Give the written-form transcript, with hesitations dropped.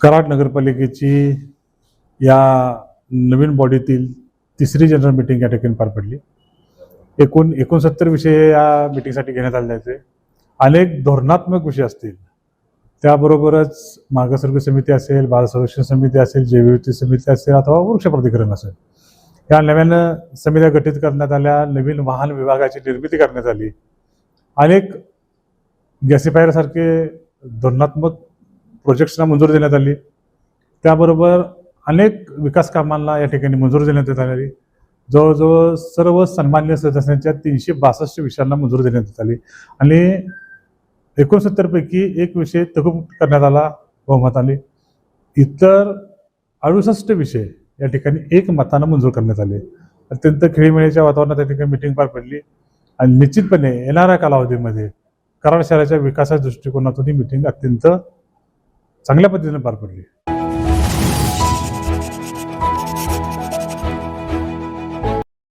कराड नगरपालिकेची या नवीन बॉडीतील तिसरी general meeting या ठिकाणी पार पडली। 69 विषय या मीटिंगसाठी घेण्यात आले होते। अनेक धोरणात्मक विषय असतील, त्याबरोबरच मागासवर्गीय समिती असेल, बाल संरक्षण समिती असेल, जैवविविधता समिती असेल अथवा वृक्ष प्राधिकरण असेल, या नव्यानं समित्या गठीत करण्यात आल्या। नवीन वाहन विभागाची निर्मिती करण्यात आली। अनेक गॅसिफायर सारखे धोरणात्मक प्रोजेक्ट्सना मंजुरी देण्यात आली। त्याबरोबर अनेक विकास कामांना या ठिकाणी मंजुरी देण्यात आली। जवळजवळ सर्व सन्मान्य सदस्यांच्या 362 विषयांना मंजुरी देण्यात आली आणि 69 पैकी एक विषय तहकूब करण्यात आला बहुमताने। इतर 68 विषय या ठिकाणी एक मतानं मंजूर करण्यात आले। अत्यंत खेळीमेळीच्या वातावरणात या ठिकाणी मीटिंग पार पडली आणि निश्चितपणे येणाऱ्या कालावधीमध्ये कराड शहराच्या विकासाच्या दृष्टिकोनातून ही मीटिंग अत्यंत चांगल्या पद्धतीने पार पडली।